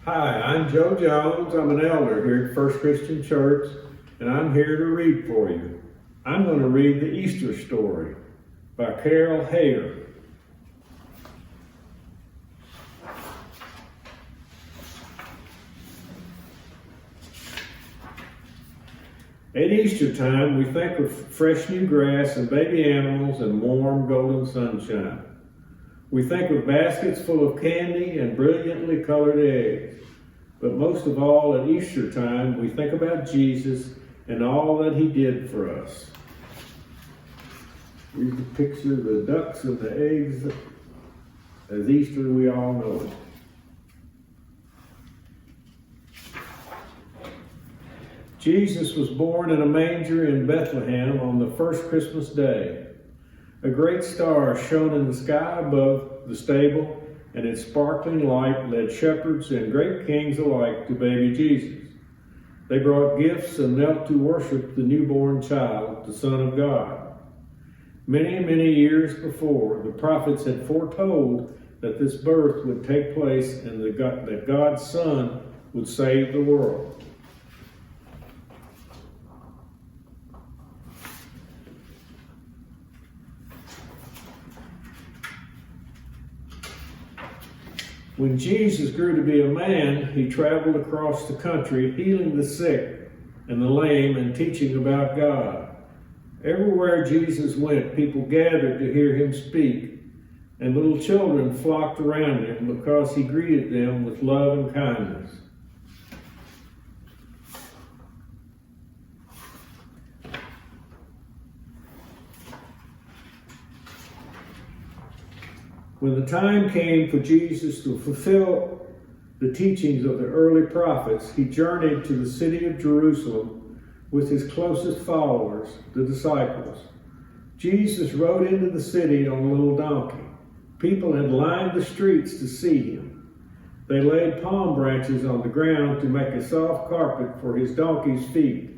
Hi, I'm Joe Jones. I'm an elder here at First Christian Church, and I'm here to read for you. I'm going to read the Easter story by Carol Hayer. At Easter time, we think of fresh new grass and baby animals and warm golden sunshine. We think of baskets full of candy and brilliantly colored eggs. But most of all, at Easter time, we think about Jesus and all that he did for us. Here's the picture of the ducks and the eggs as Easter we all know it. Jesus was born in a manger in Bethlehem on the first Christmas day. A great star shone in the sky above the stable, and its sparkling light led shepherds and great kings alike to baby Jesus. They brought gifts and knelt to worship the newborn child, the Son of God. Many, many years before, the prophets had foretold that this birth would take place and that God's Son would save the world. When Jesus grew to be a man, he traveled across the country, healing the sick and the lame and teaching about God. Everywhere Jesus went, people gathered to hear him speak, and little children flocked around him because he greeted them with love and kindness. When the time came for Jesus to fulfill the teachings of the early prophets, he journeyed to the city of Jerusalem with his closest followers, the disciples. Jesus rode into the city on a little donkey. People had lined the streets to see him. They laid palm branches on the ground to make a soft carpet for his donkey's feet.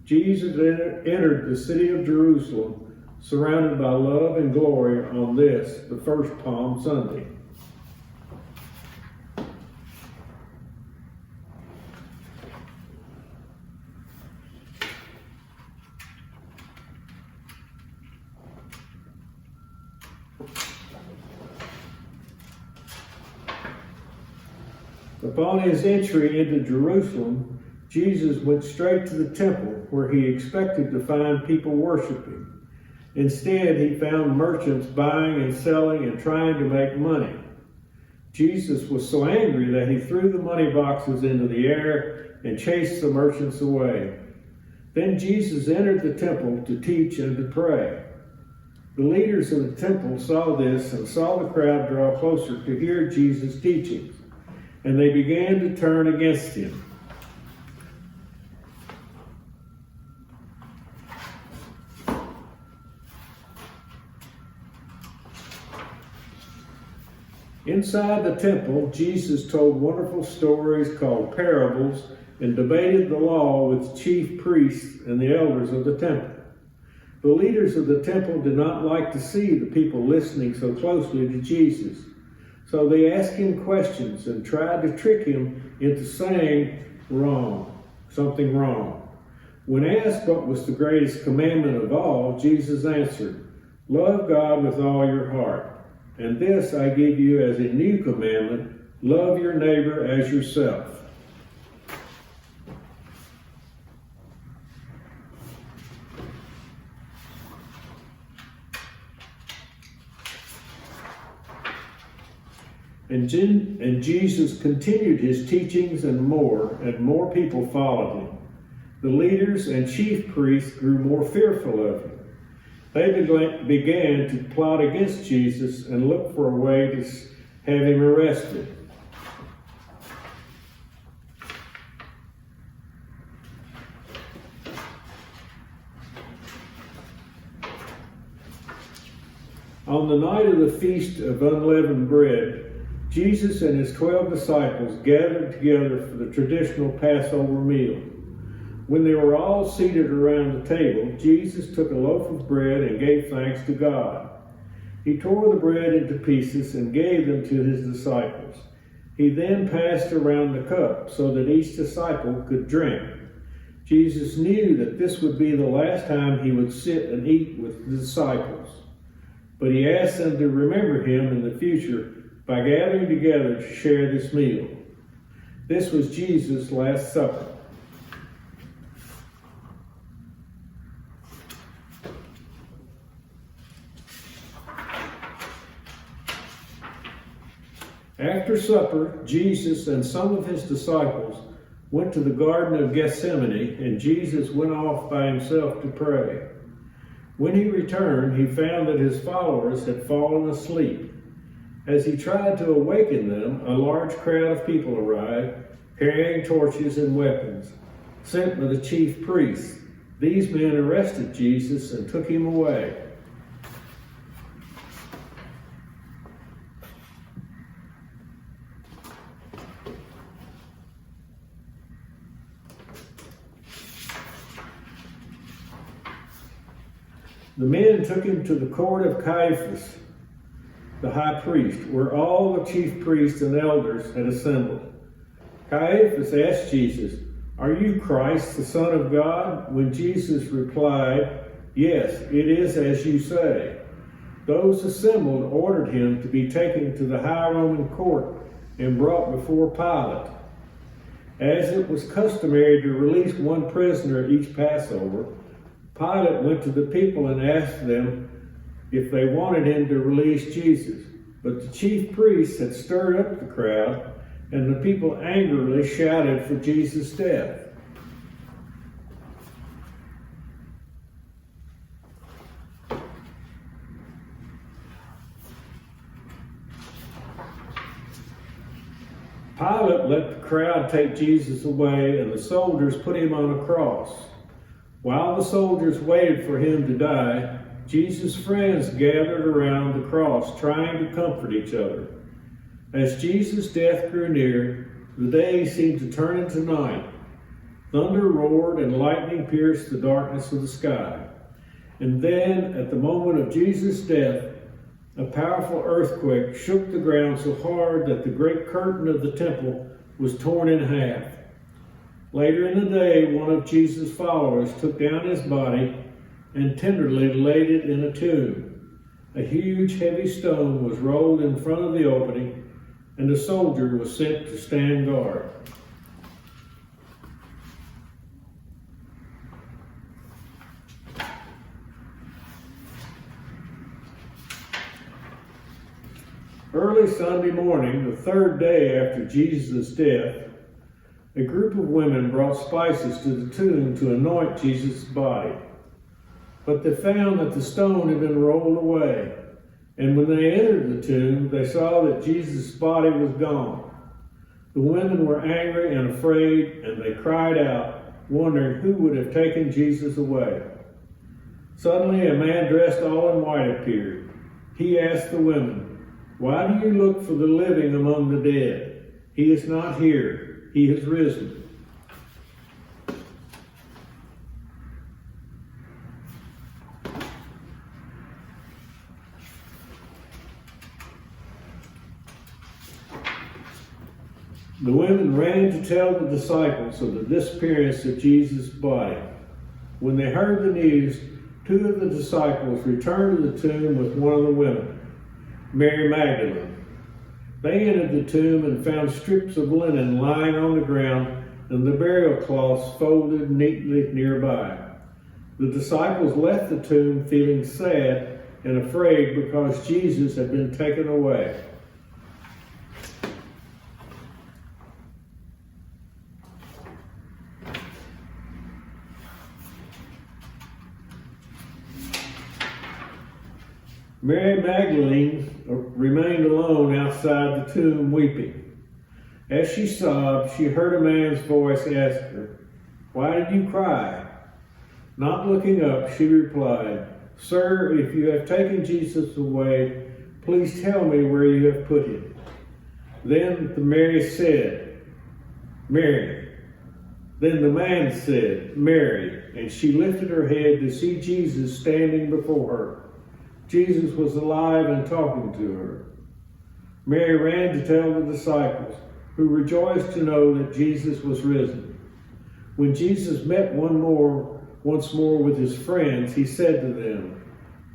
Jesus entered the city of Jerusalem surrounded by love and glory on this, the first Palm Sunday. Upon his entry into Jerusalem, Jesus went straight to the temple where he expected to find people worshiping. Instead, he found merchants buying and selling and trying to make money. Jesus was so angry that he threw the money boxes into the air and chased the merchants away. Then Jesus entered the temple to teach and to pray. The leaders of the temple saw this and saw the crowd draw closer to hear Jesus' teachings, and they began to turn against him. Inside the temple, Jesus told wonderful stories called parables and debated the law with chief priests and the elders of the temple. The leaders of the temple did not like to see the people listening so closely to Jesus, so they asked him questions and tried to trick him into saying something wrong. When asked what was the greatest commandment of all, Jesus answered, "Love God with all your heart. And this I give you as a new commandment, love your neighbor as yourself." And Jesus continued his teachings and more people followed him. The leaders and chief priests grew more fearful of him. They began to plot against Jesus and look for a way to have him arrested. On the night of the Feast of Unleavened Bread, Jesus and his 12 disciples gathered together for the traditional Passover meal. When they were all seated around the table, Jesus took a loaf of bread and gave thanks to God. He tore the bread into pieces and gave them to his disciples. He then passed around the cup so that each disciple could drink. Jesus knew that this would be the last time he would sit and eat with the disciples, but he asked them to remember him in the future by gathering together to share this meal. This was Jesus' Last Supper. After supper, Jesus and some of his disciples went to the Garden of Gethsemane, and Jesus went off by himself to pray. When he returned, he found that his followers had fallen asleep. As he tried to awaken them, a large crowd of people arrived, carrying torches and weapons, sent by the chief priests. These men arrested Jesus and took him away. The men took him to the court of Caiaphas, the high priest, where all the chief priests and elders had assembled. Caiaphas asked Jesus, "Are you Christ, the Son of God?" When Jesus replied, "Yes, it is as you say." Those assembled ordered him to be taken to the high Roman court and brought before Pilate. As it was customary to release one prisoner each Passover, Pilate went to the people and asked them if they wanted him to release Jesus. But the chief priests had stirred up the crowd, and the people angrily shouted for Jesus' death. Pilate let the crowd take Jesus away, and the soldiers put him on a cross. While the soldiers waited for him to die, Jesus' friends gathered around the cross, trying to comfort each other. As Jesus' death grew near, the day seemed to turn into night. Thunder roared and lightning pierced the darkness of the sky. And then, at the moment of Jesus' death, a powerful earthquake shook the ground so hard that the great curtain of the temple was torn in half. Later in the day, one of Jesus' followers took down his body and tenderly laid it in a tomb. A huge, heavy stone was rolled in front of the opening, and a soldier was sent to stand guard. Early Sunday morning, the third day after Jesus' death, a group of women brought spices to the tomb to anoint Jesus' body. But they found that the stone had been rolled away, and when they entered the tomb, they saw that Jesus' body was gone. The women were angry and afraid, and they cried out, wondering who would have taken Jesus away. Suddenly, a man dressed all in white appeared. He asked the women, "Why do you look for the living among the dead? He is not here. He has risen." The women ran to tell the disciples of the disappearance of Jesus' body. When they heard the news, two of the disciples returned to the tomb with one of the women, Mary Magdalene. They entered the tomb and found strips of linen lying on the ground and the burial cloths folded neatly nearby. The disciples left the tomb feeling sad and afraid because Jesus had been taken away. Mary Magdalene remained alone outside the tomb weeping. As she sobbed, she heard a man's voice ask her, "Why did you cry?" Not looking up, she replied, "Sir, if you have taken Jesus away, please tell me where you have put him." Then the man said, "Mary." Then the man said, "Mary," and she lifted her head to see Jesus standing before her. Jesus was alive and talking to her. Mary ran to tell the disciples, who rejoiced to know that Jesus was risen. When Jesus met once more with his friends, he said to them,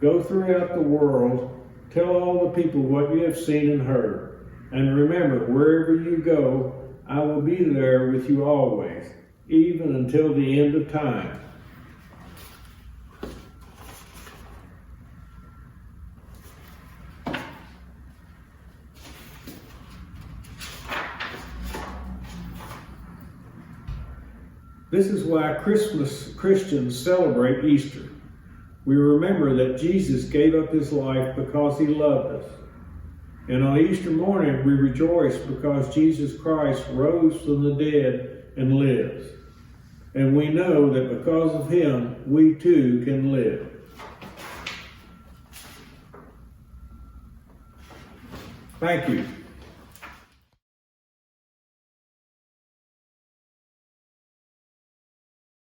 "Go throughout the world, tell all the people what you have seen and heard. And remember, wherever you go, I will be there with you always, even until the end of time." This is why Christians celebrate Easter. We remember that Jesus gave up his life because he loved us. And on Easter morning, we rejoice because Jesus Christ rose from the dead and lives. And we know that because of him, we too can live. Thank you.